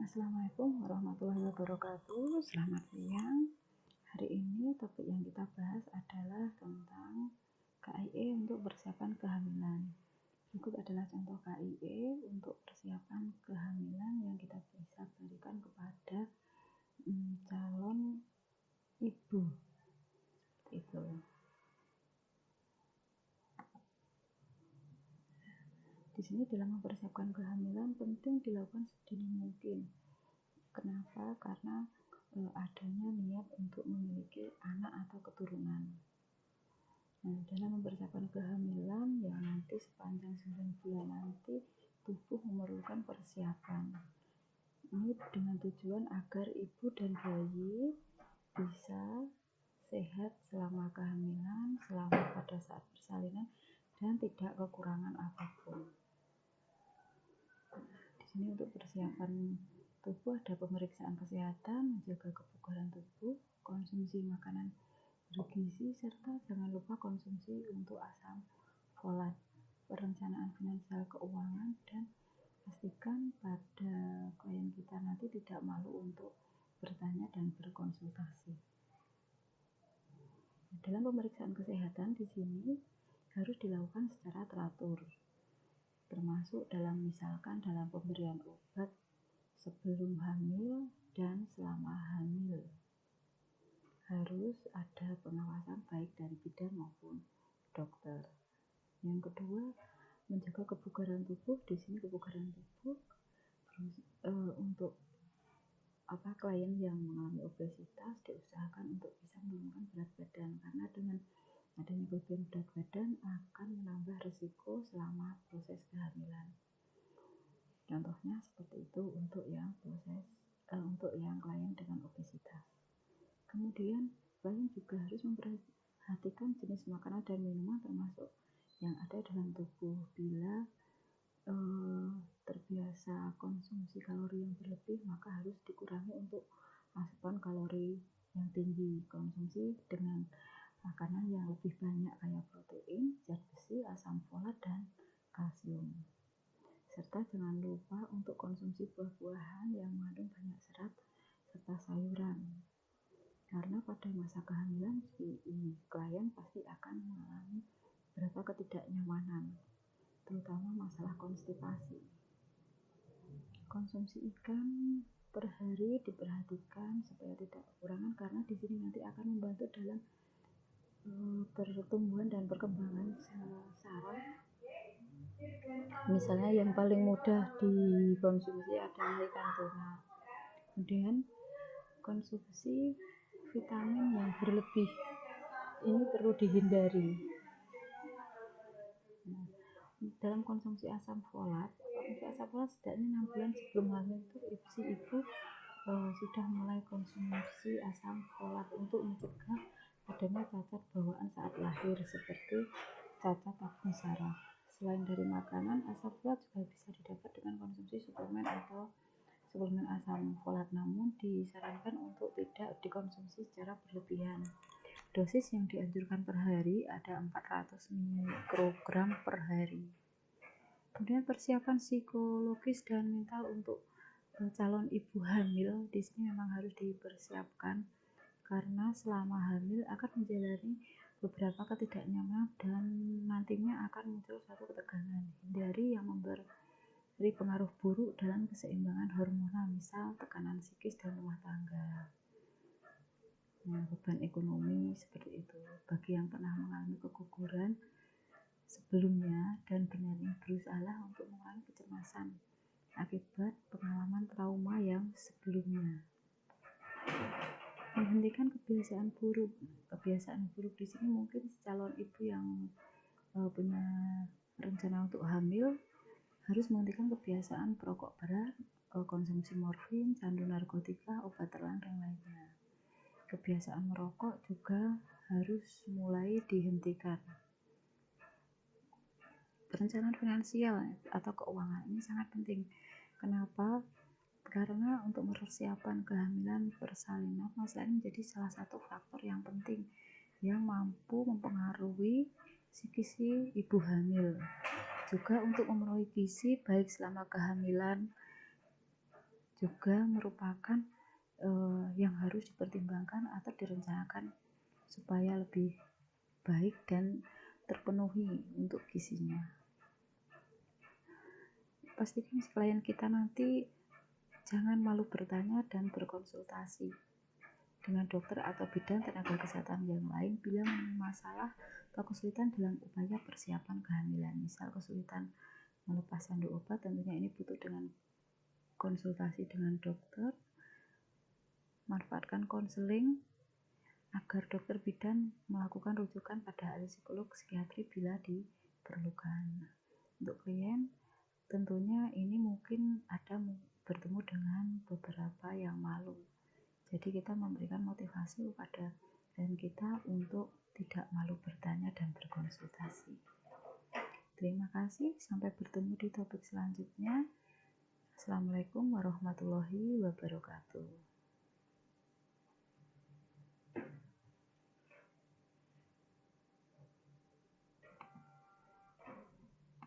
Assalamualaikum warahmatullahi wabarakatuh. Selamat siang. Hari ini topik yang kita bahas adalah tentang KIE untuk persiapan kehamilan. Berikut adalah contoh KIE untuk persiapan kehamilan yang kita bisa berikan kepada calon ibu. Seperti itu. Di sini dalam mempersiapkan kehamilan penting dilakukan sedini mungkin. Kenapa? Karena adanya niat untuk memiliki anak atau keturunan. Nah, dalam mempersiapkan kehamilan yang nanti sepanjang 9 bulan nanti tubuh memerlukan persiapan. Ini dengan tujuan agar ibu dan bayi bisa sehat selama kehamilan, selama pada saat persalinan, dan tidak kekurangan apapun. Di sini untuk persiapan tubuh ada pemeriksaan kesehatan, menjaga kebugaran tubuh, konsumsi makanan bergizi, serta jangan lupa konsumsi untuk asam folat, perencanaan finansial keuangan, dan pastikan pada klien kita nanti tidak malu untuk bertanya dan berkonsultasi. Dalam pemeriksaan kesehatan di sini harus dilakukan secara teratur, termasuk misalkan dalam pemberian obat sebelum hamil dan selama hamil. Harus ada pengawasan baik dari bidan maupun dokter. Yang kedua, menjaga kebugaran tubuh. Di sini kebugaran tubuh untuk klien yang mengalami obesitas diusahakan untuk bisa menurunkan berat badan, karena dengan adanya kelebihan berat badan akan menambah risiko selama proses kehamilan. Contohnya seperti itu untuk yang klien dengan obesitas. Kemudian klien juga harus memperhatikan jenis makanan dan minuman termasuk yang ada dalam tubuh. Bila terbiasa konsumsi kalori yang berlebih, maka harus dikurangi untuk asupan kalori yang tinggi. Konsumsi dengan makanan yang lebih banyak kayak protein, zat besi, asam folat, dan kalsium. Serta jangan lupa untuk konsumsi buah-buahan yang mengandung banyak serat serta sayuran. Karena pada masa kehamilan klien pasti akan mengalami beberapa ketidaknyamanan, terutama masalah konstipasi. Konsumsi ikan per hari diperhatikan supaya tidak kekurangan, karena di sini nanti akan membantu dalam pertumbuhan dan perkembangan saraf. Misalnya yang paling mudah dikonsumsi adalah ikan tuna. Kemudian konsumsi vitamin yang berlebih ini perlu dihindari. Dalam konsumsi asam folat setidaknya 6 bulan sebelum hamil itu si ibu sudah mulai konsumsi asam folat untuk mencegah adanya cacat bawaan saat lahir seperti cacat tabung saraf. Selain dari makanan, asam folat juga bisa didapat dengan konsumsi suplemen atau suplemen asam folat, namun disarankan untuk tidak dikonsumsi secara berlebihan. Dosis yang dianjurkan per hari ada 400 mikrogram per hari. Kemudian persiapan psikologis dan mental untuk calon ibu hamil di sini memang harus dipersiapkan, karena selama hamil akan menjalani beberapa ketidaknyamanan dan nantinya akan muncul suatu ketegangan. Hindari yang memberi pengaruh buruk dalam keseimbangan hormonal, misal tekanan psikis dan rumah tangga. Beban ekonomi seperti itu. Bagi yang pernah mengalami keguguran sebelumnya dan benar-benar berusaha untuk mengurangi kecemasan akibat pengalaman trauma yang sebelumnya. Menghentikan kebiasaan buruk. Kebiasaan buruk di sini mungkin calon ibu yang punya rencana untuk hamil harus menghentikan kebiasaan perokok berat, konsumsi morfin, candu narkotika, obat terlarang dan lainnya. Kebiasaan merokok juga harus mulai dihentikan. Perencanaan finansial atau keuangan ini sangat penting. Kenapa? Karena untuk persiapan kehamilan persalinan, masalah ini menjadi salah satu faktor yang penting yang mampu mempengaruhi psikis ibu hamil. Juga untuk memenuhi gizi baik selama kehamilan juga merupakan yang harus dipertimbangkan atau direncanakan supaya lebih baik dan terpenuhi untuk gizinya. Pastikan klien kita nanti jangan malu bertanya dan berkonsultasi dengan dokter atau bidang tenaga kesehatan yang lain bila mempunyai masalah atau kesulitan dalam upaya persiapan kehamilan. Misal kesulitan melepas candu obat, tentunya ini butuh dengan konsultasi dengan dokter. Manfaatkan konseling agar dokter bidan melakukan rujukan pada ahli psikolog psikiatri bila diperlukan. Untuk klien, tentunya ini mungkin ada bertemu dengan beberapa yang malu. Jadi kita memberikan motivasi kepada klien kita untuk tidak malu bertanya dan berkonsultasi. Terima kasih, sampai bertemu di topik selanjutnya. Assalamualaikum warahmatullahi wabarakatuh.